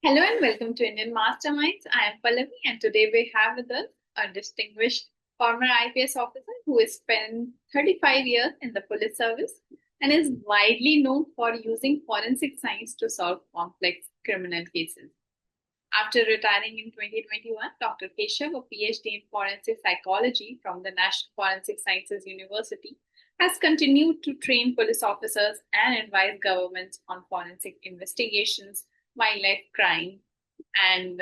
Hello and welcome to Indian Masterminds. I am Pallavi, and today we have with us a distinguished former IPS officer who has spent 35 years in the police service and is widely known for using forensic science to solve complex criminal cases. After retiring in 2021, Dr. Keshav, a PhD in forensic psychology from the National Forensic Sciences University, has continued to train police officers and advise governments on forensic investigations, wildlife crime, and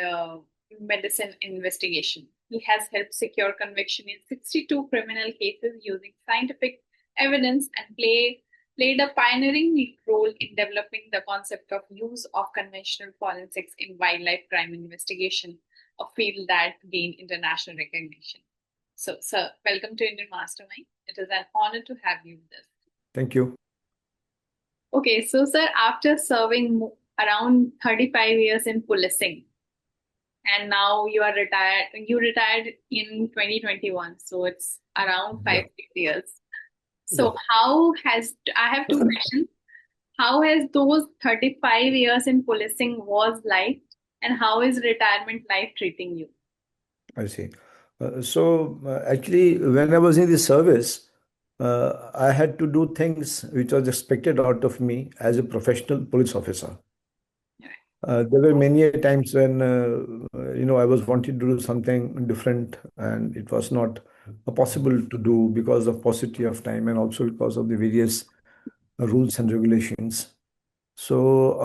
medicine investigation. He has helped secure conviction in 62 criminal cases using scientific evidence and played a pioneering role in developing the concept of use of conventional forensics in wildlife crime investigation, a field that gained international recognition. So, sir, welcome to Indian Mastermind. It is an honor to have you with us. Thank you. Okay, so, sir, after serving around 35 years in policing, and now you are retired, you retired in 2021, so it's around 5-6 years. So I have two questions. How has those 35 years in policing was like, and how is retirement life treating you? I see. Actually, when I was in the service, I had to do things which was expected out of me as a professional police officer. There were many times when, I was wanting to do something different and it was not possible to do because of paucity of time and also because of the various rules and regulations. So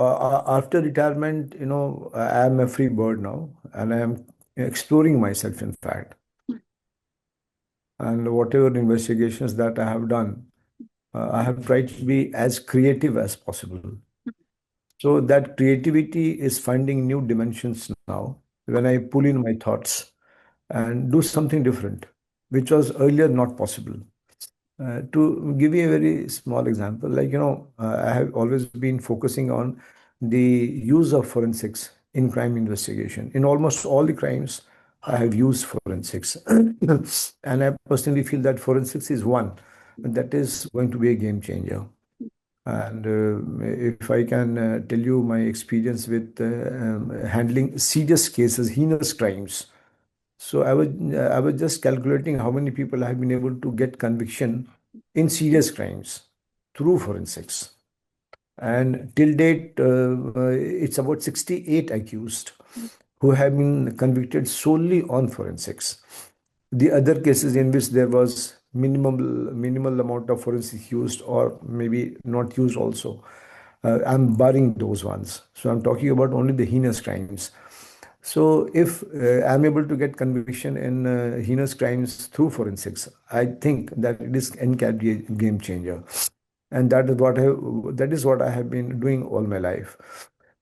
after retirement, I am a free bird now and I am exploring myself, in fact. And whatever investigations that I have done, I have tried to be as creative as possible. So that creativity is finding new dimensions now when I pull in my thoughts and do something different, which was earlier not possible. To give you a very small example, I have always been focusing on the use of forensics in crime investigation. In almost all the crimes, I have used forensics. And I personally feel that forensics is one that is going to be a game changer. And if I can tell you my experience with handling serious cases, heinous crimes. So I was just calculating how many people have been able to get conviction in serious crimes through forensics. And till date, it's about 68 accused who have been convicted solely on forensics. The other cases in which there was minimal amount of forensics used or maybe not used also, I'm barring those ones. So I'm talking about only the heinous crimes. So if I'm able to get conviction in heinous crimes through forensics, I think that it is can be a game changer. And that is what I have been doing all my life.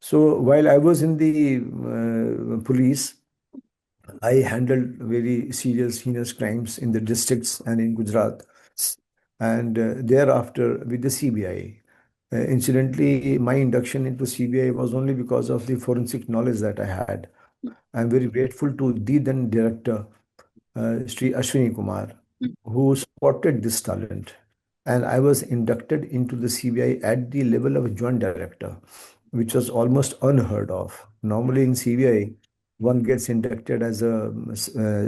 So while I was in the police, I handled very serious heinous crimes in the districts and in Gujarat. And thereafter with the CBI. Incidentally, my induction into CBI was only because of the forensic knowledge that I had. I'm very grateful to the then director, Sri Ashwini Kumar, who spotted this talent. And I was inducted into the CBI at the level of joint director, which was almost unheard of. Normally in CBI, one gets inducted as a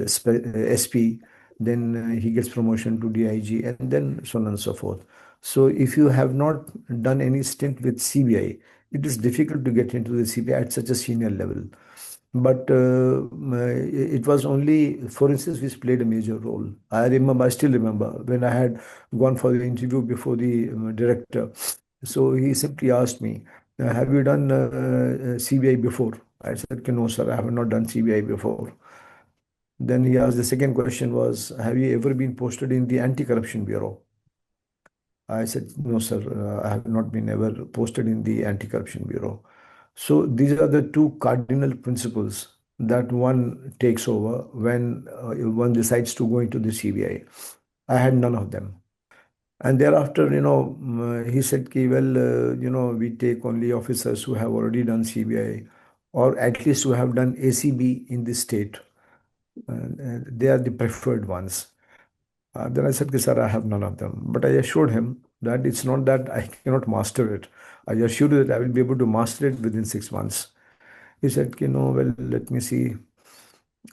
SP, then he gets promotion to DIG, and then so on and so forth. So if you have not done any stint with CBI, it is difficult to get into the CBI at such a senior level. But it was only forensics which played a major role. I still remember when I had gone for the interview before the director. So he simply asked me, have you done CBI before? I said, no, sir, I have not done CBI before. Then he asked, the second question was, have you ever been posted in the Anti-Corruption Bureau? I said, no, sir, I have not been ever posted in the Anti-Corruption Bureau. So these are the two cardinal principles that one takes over when one decides to go into the CBI. I had none of them. And thereafter, he said, we take only officers who have already done CBI or at least who have done ACB in the state. They are the preferred ones. Then I said, sir, I have none of them. But I assured him that it's not that I cannot master it. I assure you that I will be able to master it within 6 months. He said, well, let me see.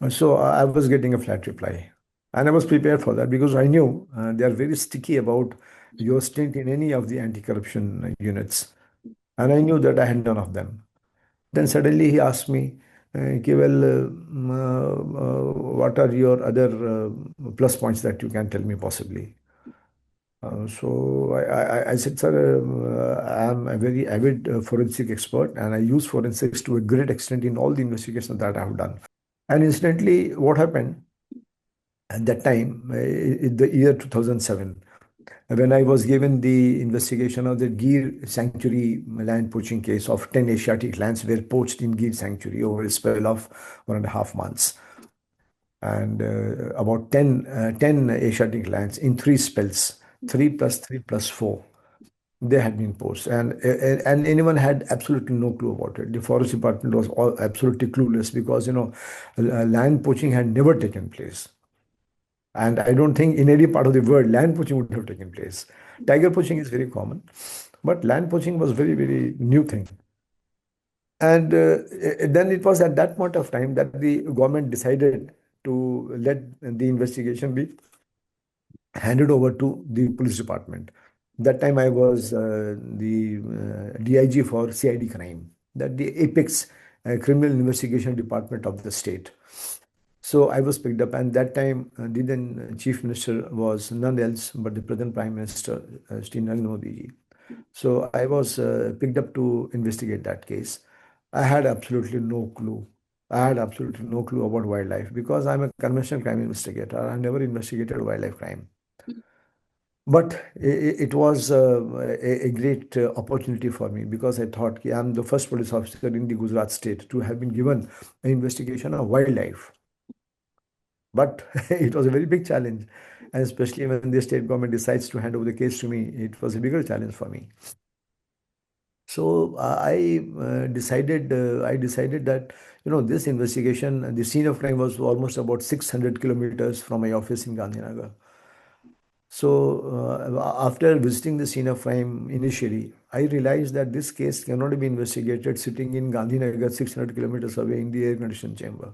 So I was getting a flat reply. And I was prepared for that because I knew they are very sticky about your stint in any of the anti-corruption units. And I knew that I had none of them. Then suddenly he asked me, okay, well, what are your other plus points that you can tell me possibly? So I said, sir, I'm a very avid forensic expert and I use forensics to a great extent in all the investigations that I have done. And incidentally, what happened at that time, in the year 2007, when I was given the investigation of the Gir sanctuary land poaching case of 10 Asiatic lands were poached in Gir sanctuary over a spell of 1.5 months. And about 10 Asiatic lands in three spells, 3 plus 3 plus 4, they had been poached. And anyone had absolutely no clue about it. The forest department was all absolutely clueless because, land poaching had never taken place. And I don't think in any part of the world land poaching would have taken place. Tiger poaching is very common, but land poaching was very, very new thing. And then it was at that point of time that the government decided to let the investigation be handed over to the police department. That time I was the DIG for CID crime, that the apex criminal investigation department of the state. So I was picked up, and that time the then chief minister was none else but the present prime minister, Shri Narendra Modi ji. So I was picked up to investigate that case. I had absolutely no clue. I had absolutely no clue about wildlife because I'm a conventional crime investigator. I never investigated wildlife crime. But it was a great opportunity for me because I thought I'm the first police officer in the Gujarat state to have been given an investigation of wildlife. But it was a very big challenge. And especially when the state government decides to hand over the case to me, it was a bigger challenge for me. So I decided that, this investigation, the scene of crime was almost about 600 kilometers from my office in Gandhinagar. So after visiting the scene of crime initially, I realized that this case cannot be investigated sitting in Gandhinagar, 600 kilometers away in the air-conditioned chamber.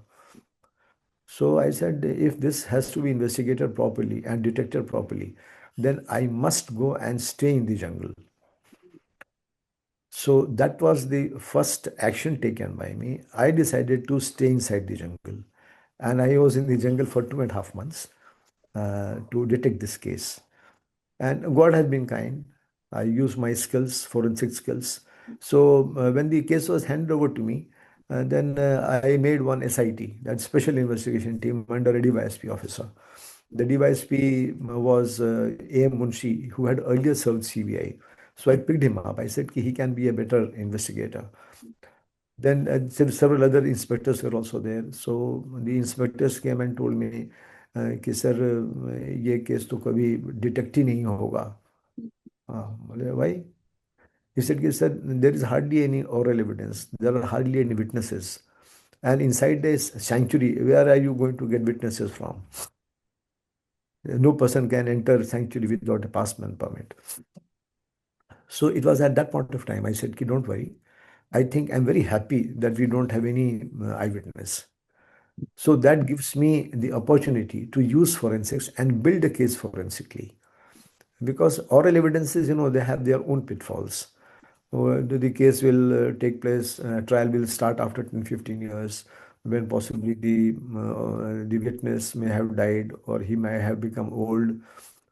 So I said, if this has to be investigated properly and detected properly, then I must go and stay in the jungle. So that was the first action taken by me. I decided to stay inside the jungle. And I was in the jungle for 2.5 months to detect this case. And God has been kind. I used my skills, forensic skills. So when the case was handed over to me, then I made one SIT, that special investigation team under a DYSP officer. The DYSP was A.M. Munshi, who had earlier served CBI. So I picked him up. I said he can be a better investigator. Then several other inspectors were also there. So the inspectors came and told me कि sir ये case तो कभी detect ही नहीं होगा. बोले why? He said कि sir, there is hardly any oral evidence. There are hardly any witnesses. And inside this sanctuary, where are you going to get witnesses from? No person can enter sanctuary without a passman permit. So it was at that point of time I said, ki, don't worry. I think I'm very happy that we don't have any eyewitness. So that gives me the opportunity to use forensics and build a case forensically. Because oral evidences, they have their own pitfalls. The case will take place, trial will start after 10, 15 years, when possibly the witness may have died, or he may have become old,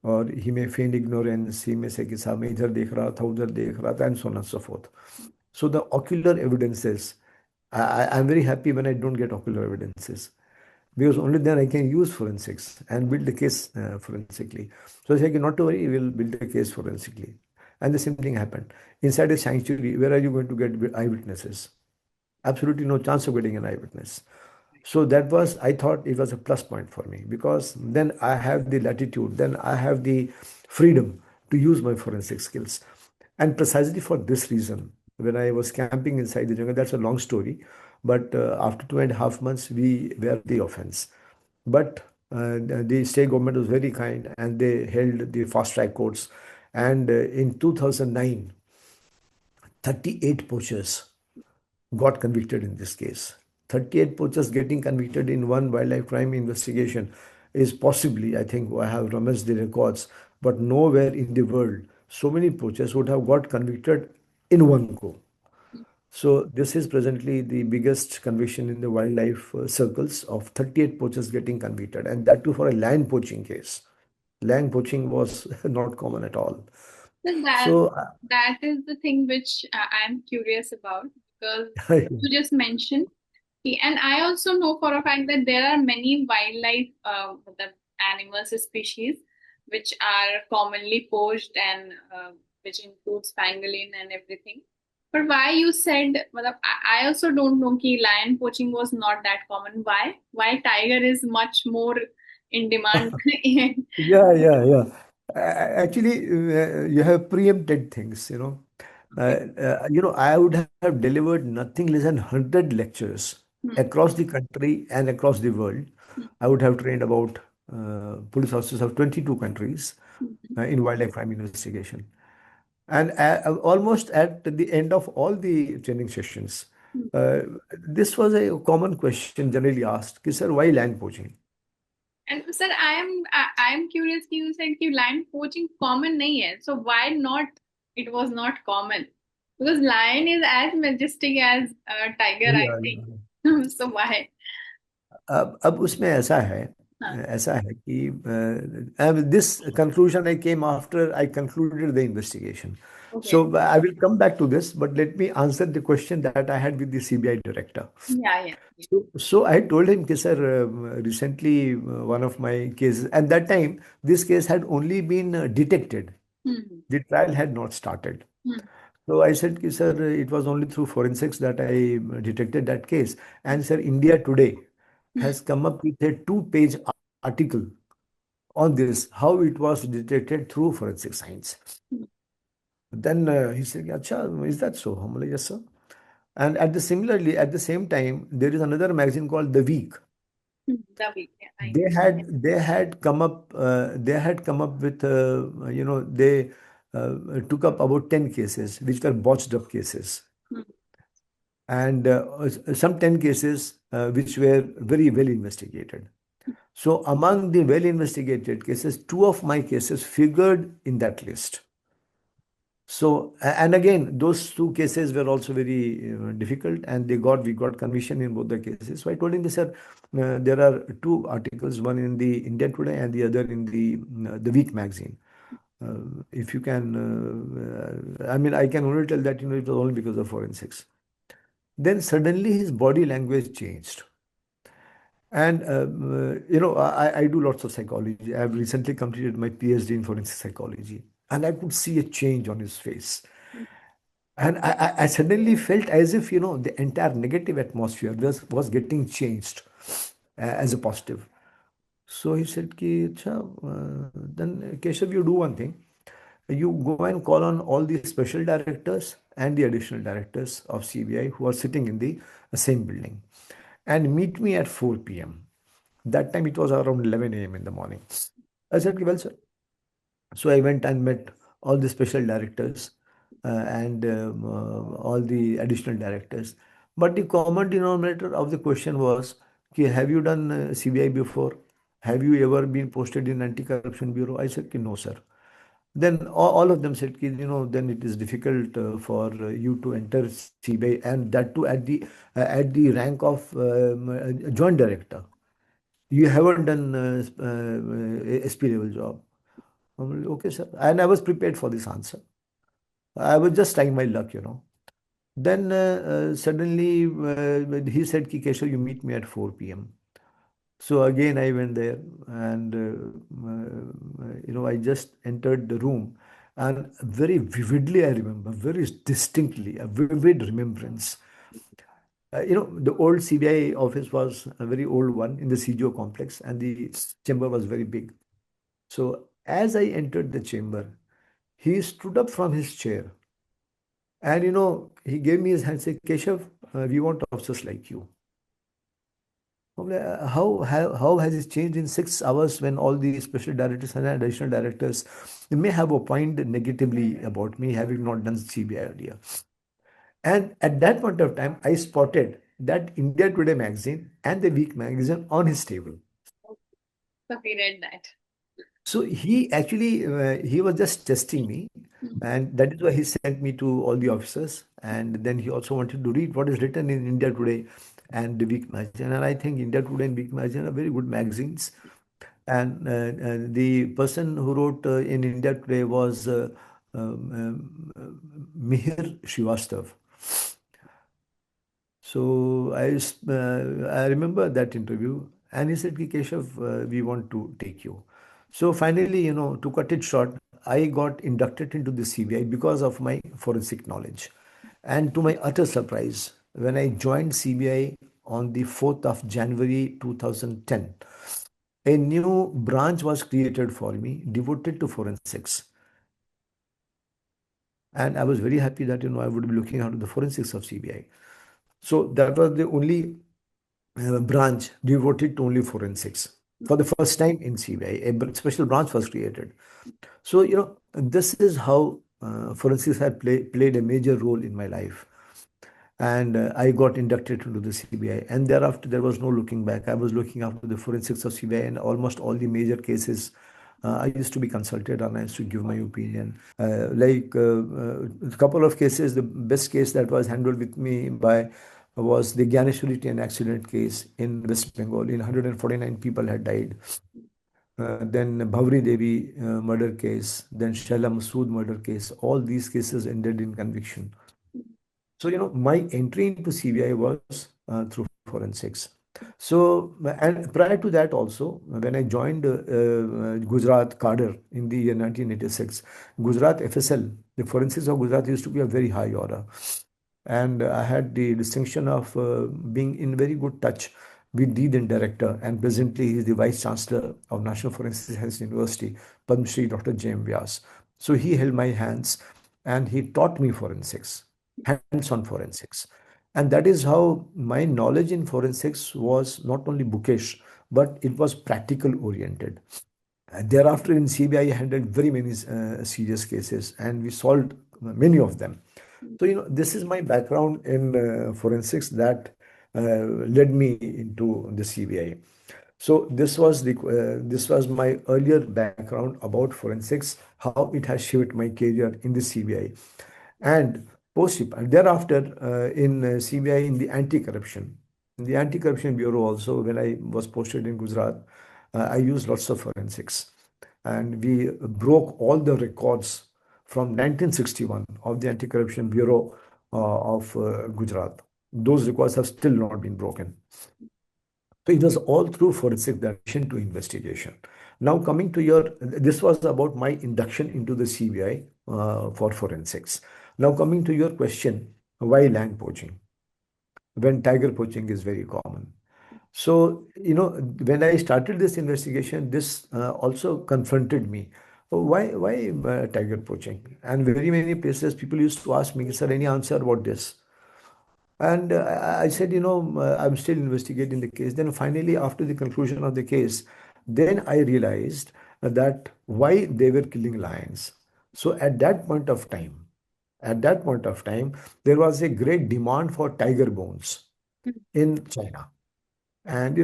or he may feign ignorance. He may say कि साहब मैं इधर देख रहा था उधर देख रहा था, and so on and so forth. So the ocular evidences, I'm very happy when I don't get ocular evidences, because only then I can use forensics and build the case forensically. So I said, not to worry, we'll build the case forensically. And the same thing happened. Inside a sanctuary, where are you going to get eyewitnesses? Absolutely no chance of getting an eyewitness. So that was, I thought it was a plus point for me, because then I have the latitude, then I have the freedom to use my forensic skills. And precisely for this reason, when I was camping inside the jungle, that's a long story, but after 2.5 months, we were the offense. But the state government was very kind and they held the fast track courts. And in 2009, 38 poachers got convicted in this case. 38 poachers getting convicted in one wildlife crime investigation is possibly, I think, I have rummaged the records, but nowhere in the world so many poachers would have got convicted in one go. So this is presently the biggest conviction in the wildlife circles of 38 poachers getting convicted, and that too for a land poaching case. Land poaching was not common at all. So So, that is the thing which I'm curious about, because you just mentioned. And I also know for a fact that there are many wildlife the animals species which are commonly poached, and which includes pangolin and everything. But why you said, matlab, I also don't know कि lion poaching was not that common. Why? Why tiger is much more in demand? yeah, yeah, yeah. Actually, you have preempted things, Okay. I would have delivered nothing less than 100 lectures Hmm. across the country and across the world. Hmm. I would have trained about police officers of 22 countries Hmm. in wildlife crime investigation. And almost at the end of all the training sessions, Hmm. uh, this was a common question generally asked, कि, sir, why land poaching? And sir, I am curious कि you said कि lion poaching common नहीं है. So why not? It was not common because lion is as majestic as a tiger, I Yeah, think. yeah. So why? अब उसमें हाँ. ऐसा है कि this conclusion I came after I concluded the investigation. So Okay. I will come back to this, but let me answer the question that I had with the CBI director. Yeah, yeah. Yeah. So I told him, कि, sir, recently one of my cases, at that time, this case had only been detected. Hmm. The trial had not started. Hmm. So I said, कि, sir, it was only through forensics that I detected that case. Hmm. And sir, India today Hmm. has come up with a two-page article on this, how it was detected through forensic science. Hmm. Then he said, Acha, is that so? I'm like, yes, sir. And similarly, at the same time, there is another magazine called The Week. Hmm. The week. Yeah, I They had come up with they took up about 10 cases which were botched up cases, know. and some 10 cases which were very well investigated. So among the well investigated cases, two of my cases figured in that list. So, and again, those two cases were also very difficult, and we got conviction in both the cases. So I told him, sir, there are two articles, one in the India Today and the other in the Week magazine. If you can, I mean, I can only tell that, it was only because of forensics. Then suddenly his body language changed. And, I do lots of psychology. I've recently completed my PhD in forensic psychology, and I could see a change on his face. And I suddenly felt as if, the entire negative atmosphere was getting changed as a positive. So he said, Ki, "Acha, then Keshav, you do one thing. You go and call on all the special directors and the additional directors of CBI who are sitting in the same building and meet me at 4 p.m. That time it was around 11 a.m. in the morning. I said, "Ki, well, sir." So I went and met all the special directors and all the additional directors. But the common denominator of the question was, "Ki, have you done CBI before? Have you ever been posted in Anti-Corruption Bureau?" I said, "Ki, no, sir." Then all of them said, "Ki, then it is difficult for you to enter CBI, and that too at the rank of joint director. You haven't done SP level job." I'm like, "Okay, sir." And I was prepared for this answer. I was just trying my luck. Then suddenly he said, Ki, Keshav, you meet me at 4 p.m. So again, I went there, and I just entered the room, and very vividly I remember, very distinctly, a vivid remembrance. The old CBI office was a very old one in the CGO complex, and the chamber was very big. So as I entered the chamber, he stood up from his chair, and he gave me his hand, said, Keshav, we want officers like you. I'm like, how has it changed in 6 hours when all the special directors and additional directors may have opined negatively about me having not done CBI earlier? And at that point of time, I spotted that India Today magazine and the Week magazine on his table. So he read that. So he actually he was just testing me, Mm. and that is why he sent me to all the officers. And then he also wanted to read what is written in India Today and the Week magazine. And I think India Today and Week magazine are very good magazines. And the person who wrote in India Today was Mihir Srivastav. So I remember that interview, and he said, "Ki, Keshav, we want to take you." So finally, to cut it short, I got inducted into the CBI because of my forensic knowledge. And to my utter surprise, when I joined CBI on the 4th of January 2010, a new branch was created for me devoted to forensics. And I was very happy that, I would be looking after the forensics of CBI. So that was the only branch devoted to only forensics. For the first time in CBI, a special branch was created. So, this is how forensics had played a major role in my life. And I got inducted into the CBI. And thereafter, there was no looking back. I was looking after the forensics of CBI and almost all the major cases. I used to be consulted and I used to give my opinion. A couple of cases, the best case that was handled with me by was the Gyaneshwari train accident case in West Bengal. In 149 people had died. Then Bhavri Devi murder case, then Shaila Masood murder case. All these cases ended in conviction. So, my entry into CBI was through forensics. So, and prior to that also, when I joined Gujarat cadre in the year 1986, Gujarat FSL, the forensics of Gujarat used to be a very high order. And I had the distinction of being in very good touch with the then director, and presently he is the Vice Chancellor of National Forensic Science University, Padma Shri Dr. J.M. Vyas. So he held my hands and he taught me forensics, hands-on forensics. And that is how my knowledge in forensics was not only bookish, but it was practical oriented. Thereafter in CBI, I handled very many serious cases and we solved many of them. So, this is my background in forensics that led me into the CBI. So this was my earlier background about forensics, how it has shaped my career in the CBI. And post thereafter in CBI in the anti-corruption. In the anti-corruption bureau also, when I was posted in Gujarat, I used lots of forensics. And we broke all the records from 1961 of the Anti-Corruption Bureau of Gujarat. Those records have still not been broken. So it was all through forensic direction to investigation. Now coming to this was about my induction into the CBI for forensics. Now coming to your question, why land poaching? When tiger poaching is very common. So, when I started this investigation, this also confronted me. Oh, why tiger poaching? And very many places, people used to ask me, "Sir, any answer about this?" And I said, I'm still investigating the case. Then finally, after the conclusion of the case, then I realized that why they were killing lions. So at that point of time, there was a great demand for tiger bones in China. And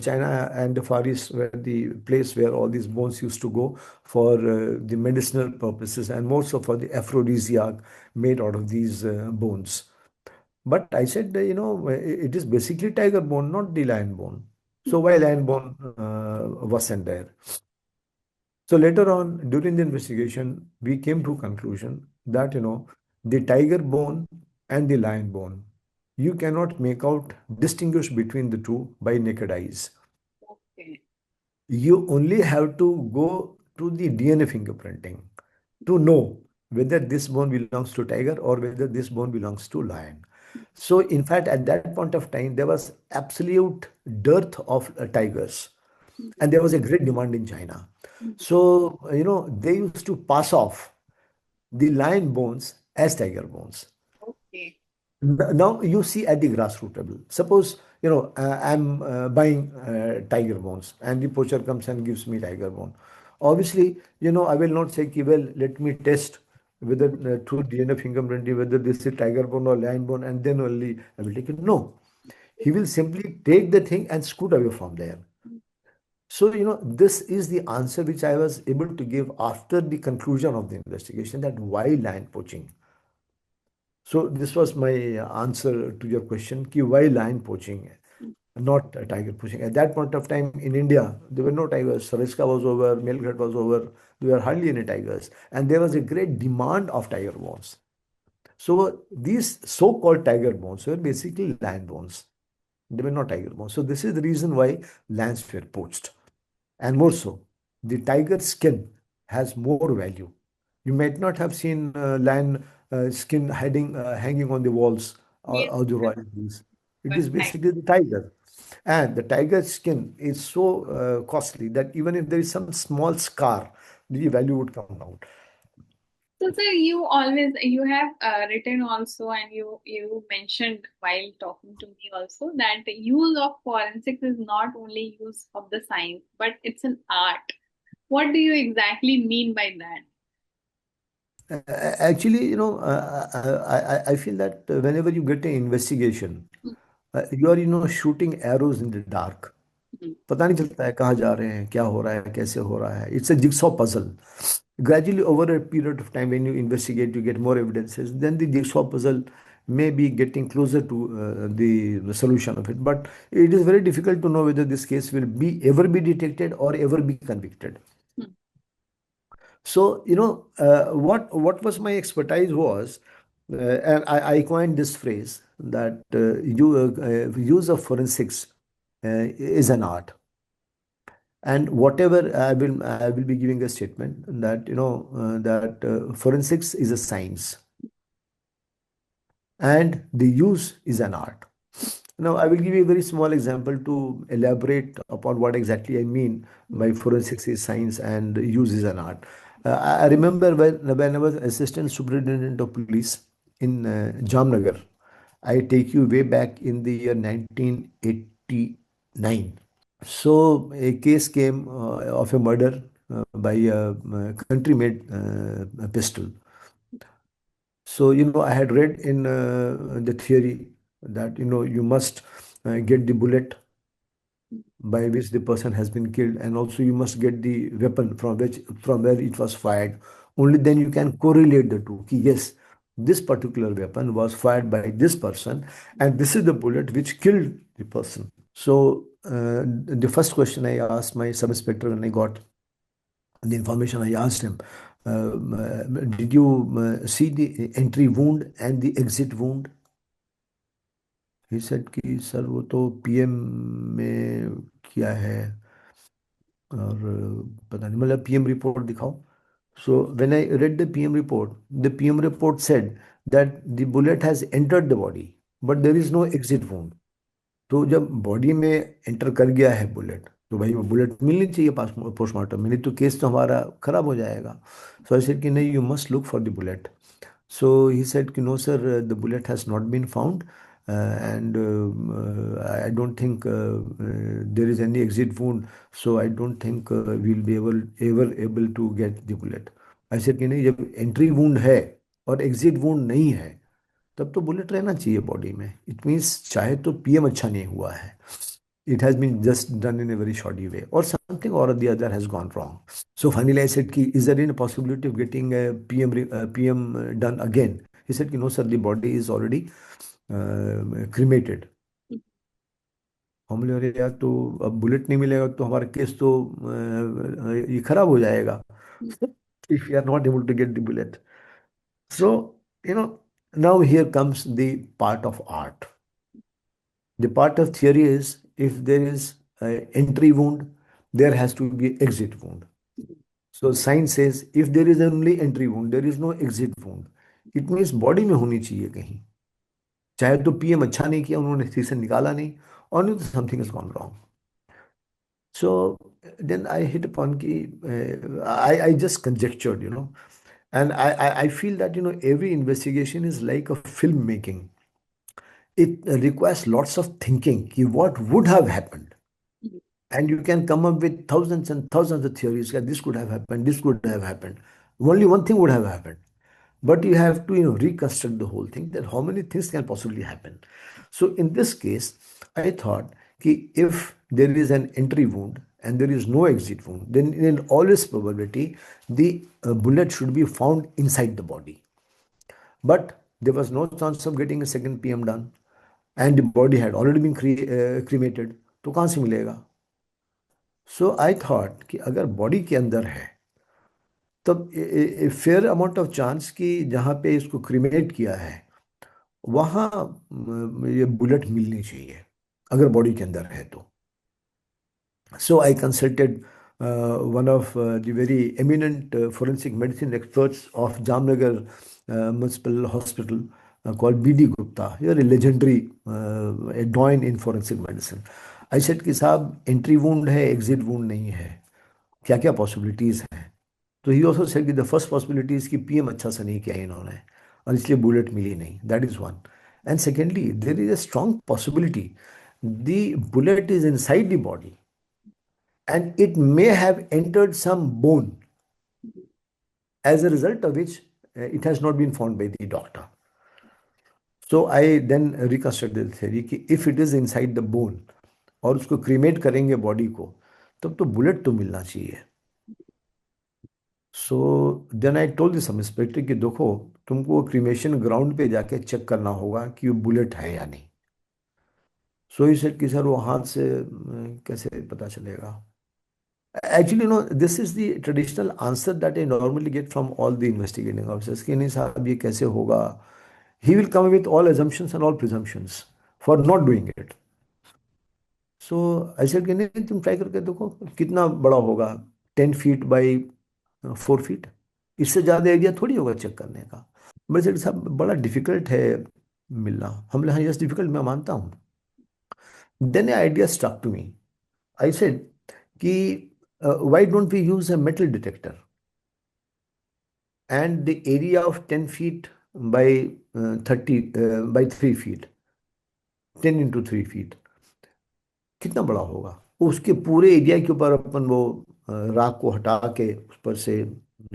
China and the Far East were the place where all these bones used to go for the medicinal purposes and more so for the aphrodisiac made out of these bones. But I said, it is basically tiger bone, not the lion bone. So why lion bone wasn't there? So later on, during the investigation, we came to a conclusion that, the tiger bone and the lion bone, you cannot make out, distinguish between the two by naked eyes. Okay. You only have to go to the DNA fingerprinting to know whether this bone belongs to tiger or whether this bone belongs to lion. So, in fact, at that point of time, there was absolute dearth of tigers, and there was a great demand in China. So, they used to pass off the lion bones as tiger bones. Okay. Now you see at the grassroots level. Suppose I'm buying tiger bones, and the poacher comes and gives me tiger bone. Obviously, I will not say, "Ki, well, let me test whether through DNA fingerprinting, whether this is tiger bone or lion bone, and then only I will take it. No, he will simply take the thing and scoot away from there. So, this is the answer which I was able to give after the conclusion of the investigation, that why lion poaching. So this was my answer to your question, ki why lion poaching, not tiger poaching. At that point of time in India, there were no tigers. Sariska was over, Melghat was over. There were hardly any tigers. And there was a great demand of tiger bones. So these so-called tiger bones were basically lion bones. They were not tiger bones. So this is the reason why lions were poached. And more so, the tiger skin has more value. You might not have seen lion skin hanging on the walls Yes, or the royalties. It but is basically the tiger. And the tiger skin is so costly that even if there is some small scar, the value would come out. so, sir, you have written also, and you mentioned while talking to me also that the use of forensics is not only use of the science, but it's an art. What do you exactly mean by that? Actually, I feel that whenever you get an investigation, you are, shooting arrows in the dark. Mhm. पता नहीं चलता है कहाँ जा रहे हैं, क्या हो रहा है, कैसे हो रहा है. It's a jigsaw puzzle. Gradually, over a period of time, when you investigate, you get more evidences. Then the jigsaw puzzle may be getting closer to the solution of it. But it is very difficult to know whether this case will be ever be detected or ever be convicted. Hmm. So, what was my expertise was, and I coined this phrase that use of forensics is an art. And whatever I will be giving a statement that that forensics is a science and the use is an art. Now, I will give you a very small example to elaborate upon what exactly I mean by forensics is science and use is an art. I remember when I was assistant superintendent of police in Jamnagar. I take you way back in the year 1989. So a case came of a murder by a country-made pistol. So, I had read in the theory that, you must get the bullet by which the person has been killed, and also you must get the weapon from where it was fired. Only then you can correlate the two. Ki yes, this particular weapon was fired by this person, and this is the bullet which killed the person. So the first question I asked my sub-inspector when I got the information, I asked him, did you see the entry wound and the exit wound? He said कि sir वो तो PM में किया है और पता नहीं, मतलब पीएम रिपोर्ट दिखाओ. So when I read the PM report said that the bullet has entered the body, but there is no exit wound. तो जब बॉडी में एंटर कर गया है बुलेट, तो भाई वो बुलेट मिलनी चाहिए पोस्टमार्टम में, नहीं तो केस तो हमारा खराब हो जाएगा. सो आई सेड कि नहीं, you must look for the bullet. So he said, no, sir, the bullet has not been found, and I don't think there is any exit wound. So I don't think we'll be ever able to get the bullet. I said कि नहीं, जब entry wound है और exit wound नहीं है, तब तो bullet रहना चाहिए बॉडी में. इट मीन्स चाहे तो पीएम अच्छा नहीं हुआ है. It has been just done in a very shoddy way, or something or the other has gone wrong. So finally, I said, is there any possibility of getting a PM done again? He said, no, sir, the body is already cremated. हम बोले अरे यार, तो अब bullet नहीं मिलेगा तो हमारा केस तो ये खराब हो जाएगा. If we are not able to get the bullet. So, now here comes the part of art. The part of theory is, if there is an entry wound, there has to be exit wound. So science says if there is only entry wound, there is no exit wound. It means body में होनी चाहिए कहीं. चाहे तो PM अच्छा नहीं किया, उन्होंने ठीक से निकाला नहीं, और नहीं तो something has gone wrong. So then I hit upon कि I just conjectured, and I feel that every investigation is like a filmmaking. It requires lots of thinking. Ki what would have happened? And you can come up with thousands and thousands of theories that this could have happened, this could have happened. Only one thing would have happened. but you have to reconstruct the whole thing, that how many things can possibly happen. So in this case, I thought कि if there is an entry wound and there is no exit wound, then in all its probability the bullet should be found inside the body. But there was no chance of getting a second PM done, and the body had already been cremated. तो कहाँ से मिलेगा? So I thought कि अगर body के अंदर है, तब फेयर अमाउंट ऑफ चांस कि जहाँ पे इसको क्रिमेट किया है वहाँ ये बुलेट मिलनी चाहिए, अगर बॉडी के अंदर है तो. So I consulted one of the very eminent forensic medicine experts of Jamnagar Municipal Hospital called B.D. Gupta. He is a legendary a doyen in forensic medicine. I said कि साहब entry wound है, exit wound नहीं है, क्या क्या possibilities हैं. तो he also said कि द फर्स्ट पॉसिबिलिटी इज कि पीएम अच्छा सा नहीं किया इन्होंने और इसलिए बुलेट मिली नहीं. That is one. And secondly there is a strong possibility the bullet is inside the body and it may have entered some bone, as a result of which it has not been found by the doctor. So I then reconstructed the theory कि if it is inside the bone और उसको cremate करेंगे body को, तब तो bullet तो मिलना चाहिए. So then I told this inspector कि देखो, तुमको क्रीमेशन ग्राउंड पे जाके चेक करना होगा कि वो बुलेट है या नहीं. सो ही सेड कि सर वो हाथ से कैसे पता चलेगा. Actually, this is the traditional answer that I normally get from all the investigating officers कि नहीं साहब ये कैसे होगा. He will come with all assumptions and all presumptions for not doing it. So I said कि नहीं, तुम try करके देखो कितना बड़ा होगा, 10 feet by 4 feet. इससे ज़्यादा एरिया थोड़ी होगा चेक करने का. मैं सेड साहब बड़ा डिफिकल्ट है मिलना. हम लोग हाँ यस डिफिकल्ट मैं मानता हूँ. Then idea struck to me. I said कि why don't we use a metal detector, and the area of 10 feet by 30 by 3 feet, 10 into 3 feet कितना बड़ा होगा. उसके पूरे एरिया के ऊपर अपन वो राख को हटा के उस पर से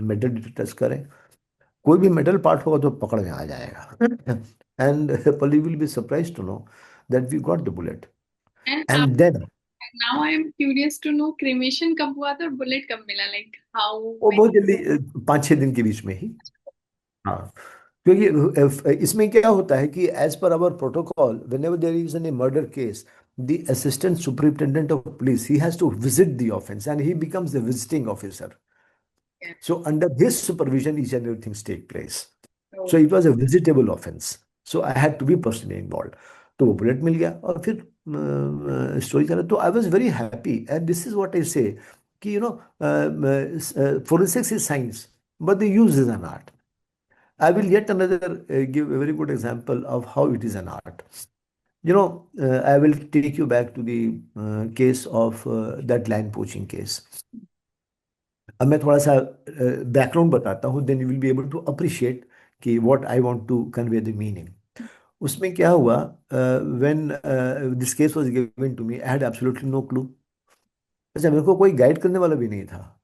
मेटल डिटेक्टर्स करें, कोई भी मेटल पार्ट होगा तो पकड़ में आ जाएगा. एंड पली will be surprise to know that we got the bullet. And and then now I am curious to know cremation कब हुआ था और bullet कब मिला, like how वो many. बहुत जल्दी 5-6 दिन के बीच में ही. हाँ, क्योंकि इसमें क्या होता है कि as per our protocol whenever there is an murder case, the assistant superintendent of police he has to visit the offence and he becomes the visiting officer. Yeah. So under his supervision each and everything take place. So So it was a visitable offense. So I had to be personally involved. तो वो bullet मिल गया और फिर story चला. तो I was very happy and this is what आई से कि forensics is science, but the use is an art. I will yet another give a very good example of how it is an art. I will take you back to the case of that land poaching case. अब मैं थोड़ा सा background बताता हूँ, then you will be able to appreciate कि what I want to convey the meaning. उसमें क्या हुआ, when this case was given to me, I had absolutely no clue. अच्छा, मेरे को कोई गाइड करने वाला भी नहीं था.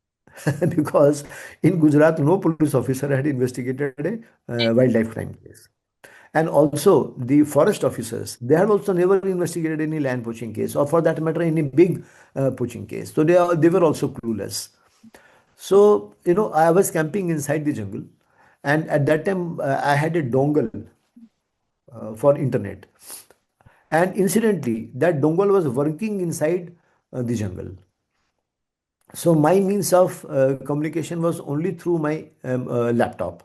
because in Gujarat no police officer had investigated a wildlife crime case. And also the forest officers, they had also never investigated any land poaching case, or for that matter any big poaching case. So they were also clueless. So I was camping inside the jungle, and at that time I had a dongle for internet, and incidentally that dongle was working inside the jungle. So my means of communication was only through my laptop.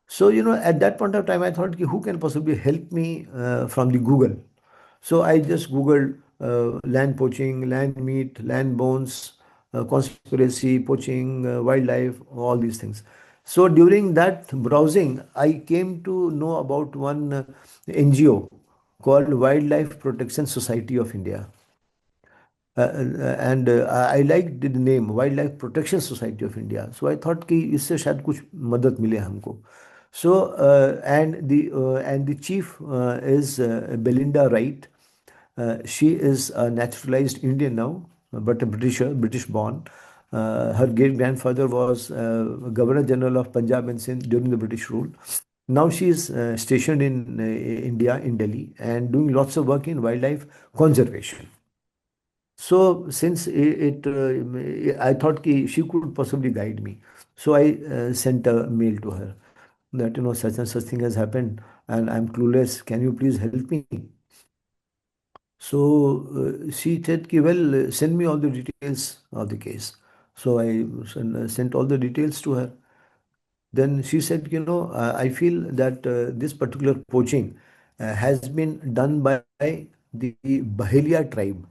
So, at that point of time, I thought, who can possibly help me from the Google? So I just Googled land poaching, land meat, land bones, conspiracy, poaching, wildlife, all these things. So during that browsing, I came to know about one NGO called Wildlife Protection Society of India. And I liked the name Wildlife Protection Society of India. So I thought कि इससे शायद कुछ मदद मिले हमको. So and the chief is Belinda Wright. She is a naturalized Indian now, but a British born. Her great grandfather was Governor General of Punjab and Sindh during the British rule. Now she is stationed in India, in Delhi, and doing lots of work in wildlife conservation. So since I thought she could possibly guide me. So I sent a mail to her that, such and such thing has happened and I'm clueless. Can you please help me? So she said, well, send me all the details of the case. So I sent all the details to her. Then she said, I feel that this particular poaching has been done by the Bahelia tribe,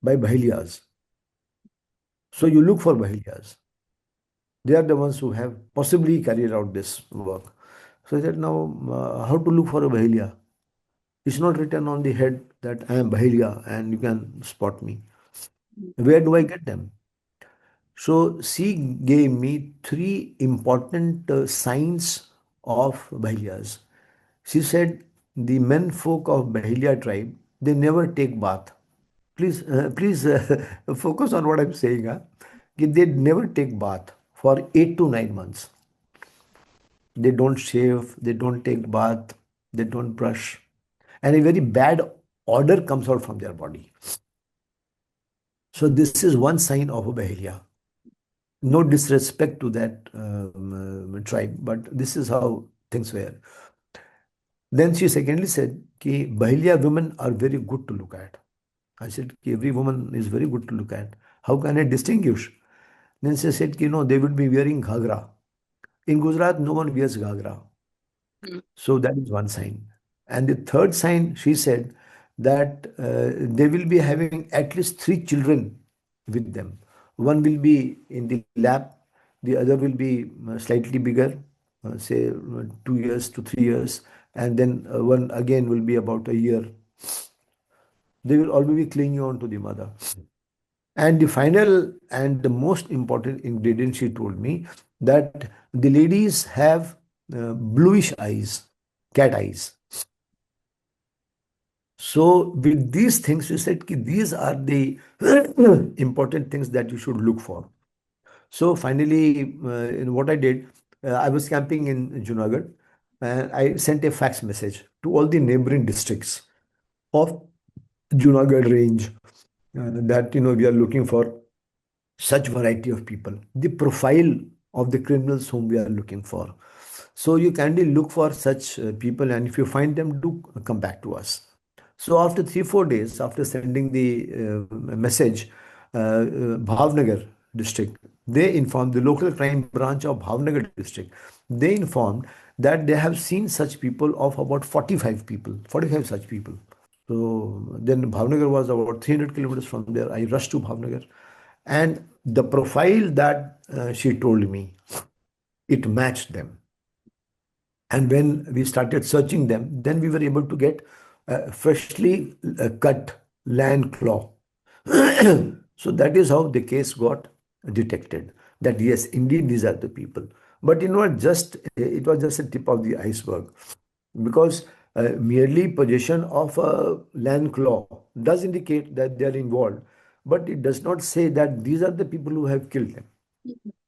by Bahelias. So you look for Bahelias. They are the ones who have possibly carried out this work. So I said, now, how to look for a Bahelia? It's not written on the head that I am Bahelia and you can spot me. Where do I get them? So she gave me three important signs of Bahelias. She said the men folk of Bahelia tribe, they never take bath. Please focus on what I'm saying. Huh? They never take bath for 8 to 9 months. They don't shave, they don't take bath, they don't brush, and a very bad odor comes out from their body. So this is one sign of a Bahelia. No disrespect to that tribe, but this is how things were. Then she secondly said, Ki Bahelia women are very good to look at. I said, Ki every woman is very good to look at. How can I distinguish? Then she said, Ki, they would be wearing ghagra. In Gujarat, no one wears ghagra. So that is one sign. And the third sign, she said that they will be having at least three children with them. One will be in the lap, the other will be slightly bigger, say 2 years to 3 years, and then one again will be about a year. They will always be clinging on to the mother. And the final and the most important ingredient, she told me that the ladies have bluish eyes, cat eyes. So with these things, we said ki these are the important things that you should look for. So finally, in what I did, I was camping in Junagadh, and I sent a fax message to all the neighboring districts of Junagadh range that we are looking for such variety of people, the profile of the criminals whom we are looking for. So you kindly look for such people, and if you find them, do come back to us. So after 3 4 days, after sending the message, Bhavnagar district, they informed the local crime branch of Bhavnagar district. They informed that they have seen such people of about 45 people, 45 such people. So then Bhavnagar was about 300 kilometers from there. I rushed to Bhavnagar, and the profile that she told me, it matched them. And when we started searching them, then we were able to get freshly cut lion claw. So that is how the case got detected. That yes, indeed, these are the people. But just it was just a tip of the iceberg, because merely possession of a lion claw does indicate that they are involved, but it does not say that these are the people who have killed them,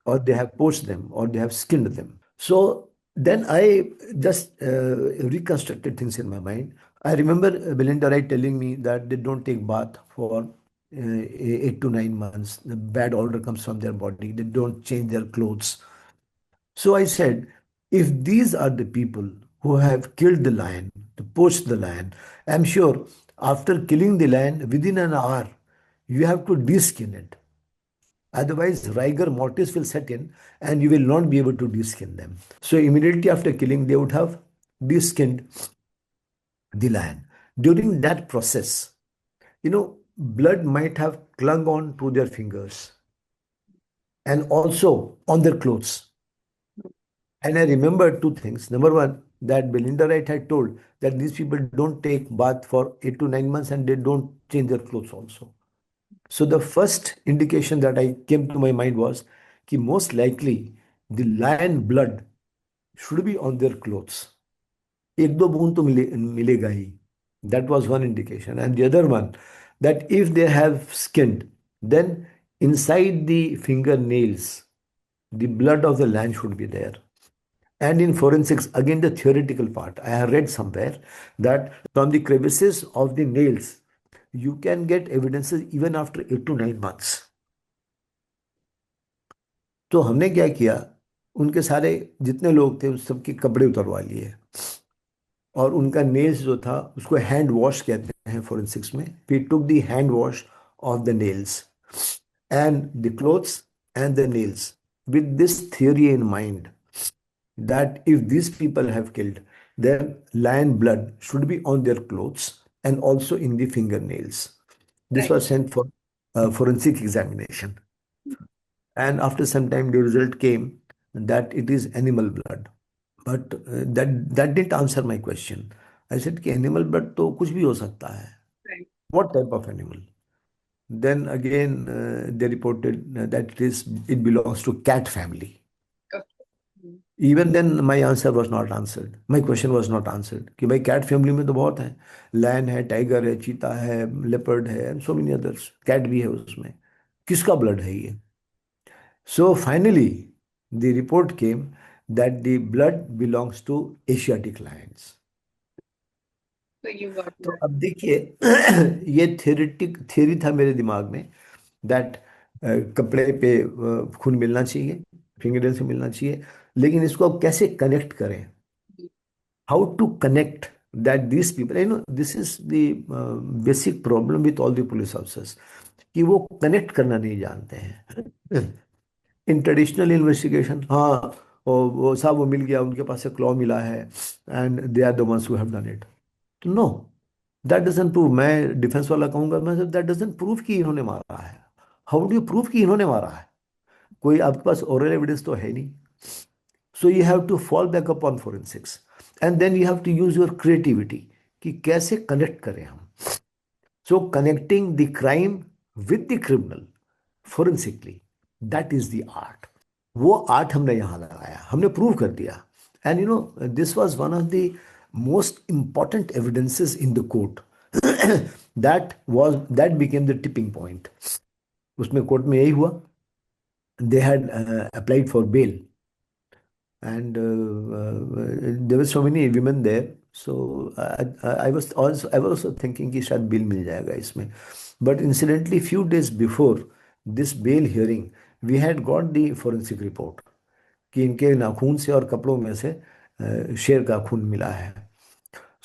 or they have poached them, or they have skinned them. So then I just reconstructed things in my mind. I remember Belinda Wright telling me that they don't take bath for 8 to 9 months. The bad odor comes from their body. They don't change their clothes. So I said, if these are the people who have killed the lion, to poach the lion, I'm sure after killing the lion within an hour, you have to deskin it. Otherwise, rigor mortis will set in and you will not be able to deskin them. So immediately after killing, they would have deskinned the lion. During that process, blood might have clung on to their fingers and also on their clothes. And I remember two things. Number one, that Belinda Wright had told that these people don't take bath for 8 to 9 months and they don't change their clothes also. So the first indication that I came to my mind was that most likely the lion blood should be on their clothes. एक दो बूंद तो मिलेगा ही. That was one indication. And the other one, that if they have skinned, then inside the fingernails, the blood of the lion should be there. And in forensics, again, the theoretical part, I have read somewhere that from the crevices of the nails, you can get evidences even after 8 to 9 months. तो हमने क्या किया, उनके सारे जितने लोग थे उस सबके कपड़े उतरवा लिए और उनका नेल्स जो था उसको हैंड वॉश कहते हैं फोरेंसिक्स में. We took the hand wash of the nails and the clothes and the nails with this theory in mind that if these people have killed, then lion blood should be on their clothes and also in the fingernails. This Right. was sent for forensic examination. And after some time, the result came that it is animal blood. But that didn't answer my question. I said कि animal blood तो कुछ भी हो सकता है. Right. What type of animal? Then again, they reported that it belongs to cat family. Okay. Even then, my answer was not answered. My question was not answered. कि भाई cat family में तो बहुत है. Lion है, tiger है, cheetah है, leopard है, and so many others. Cat भी है उसमें. किसका blood है ये? So finally, the report came that the blood belongs to Asiatic lions. So you got तो that. अब देखिए ये थियरी था मेरे दिमाग में दैट कपड़े पे खून मिलना चाहिए, फिंगरनेल से मिलना चाहिए, लेकिन इसको अब कैसे कनेक्ट करें, how to connect that this people, you know, this is the basic problem with all the police officers कि वो कनेक्ट करना नहीं जानते हैं. इन ट्रेडिशनल इन्वेस्टिगेशन, हाँ वो साहब वो मिल गया, उनके पास से क्लॉ मिला है and they are the ones who have done it. No, that doesn't prove. मैं डिफेंस वाला कहूंगा, मैं दैट डजंट प्रूव कि इन्होंने मारा है. हाउ डू यू प्रूव कि इन्होंने मारा है? कोई आपके पास ओरल एविडेंस तो है नहीं. So you have to fall back up on forensics and then you have to use your creativity कि कैसे कनेक्ट करें हम. So connecting the crime with the criminal forensically, that is the art. वो art हमने यहाँ लगाया, हमने prove कर दिया. And you know, this was one of the most important evidences in the court. that became the tipping point. उसमें court में यही हुआ. They had applied for bail and there were so many women there. So I was also thinking कि शायद bill मिल जाएगा इसमें. But incidentally, few days before this bail hearing, we had got the forensic report कि इनके नाखून से और कपड़ों में से शेर का खून मिला है.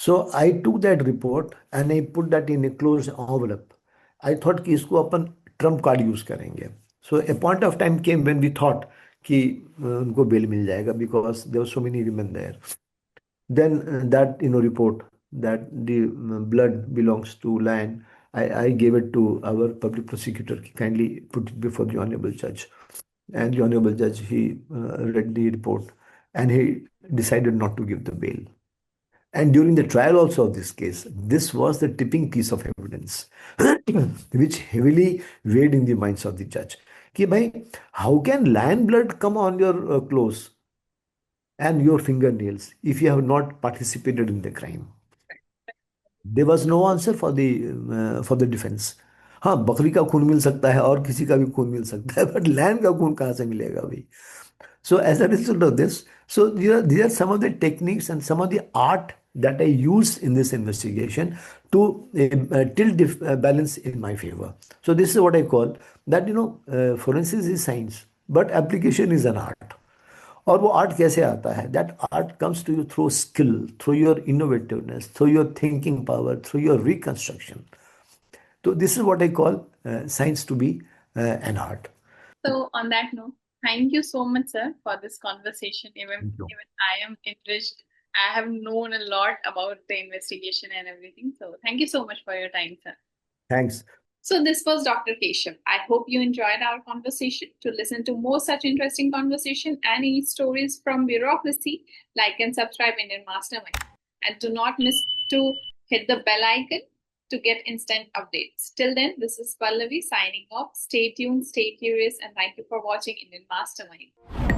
So I took that report and I put that in a closed envelope. I thought कि इसको अपन ट्रम्प कार्ड यूज करेंगे. So a point of time came when we thought कि उनको बेल मिल जाएगा because there were so many women there. Then that report that the blood belongs to lion, I gave it to our public prosecutor. He kindly put it before the honorable judge, and the honorable judge, he read the report and he decided not to give the bail. And during the trial also of this case, this was the tipping piece of evidence which heavily weighed in the minds of the judge. कि भाई, how can lion blood come on your clothes and your fingernails if you have not participated in the crime? There was no answer for the defense. हाँ, बकरी का खून मिल सकता है और किसी का भी खून मिल सकता है, बट लैंड का खून कहाँ से मिलेगा भाई? So as a result of this, so these are some of the techniques and some of the art that I use in this investigation to tilt balance in my favor. So this is what I call that, forensics is science, but application is an art. और वो art कैसे आता है? That art comes to you through skill, through your innovativeness, through your thinking power, through your reconstruction. तो this is what I call science to be an art. So on that note, thank you so much, sir, for this conversation. Thank you. Even I am enriched. I have known a lot about the investigation and everything. So thank you so much for your time, sir. Thanks. So this was Dr. Keshav. I hope you enjoyed our conversation. To listen to more such interesting conversation and any stories from bureaucracy, like and subscribe Indian Mastermind. And do not miss to hit the bell icon to get instant updates. Till then, this is Pallavi signing off. Stay tuned, stay curious, and thank you for watching Indian Mastermind.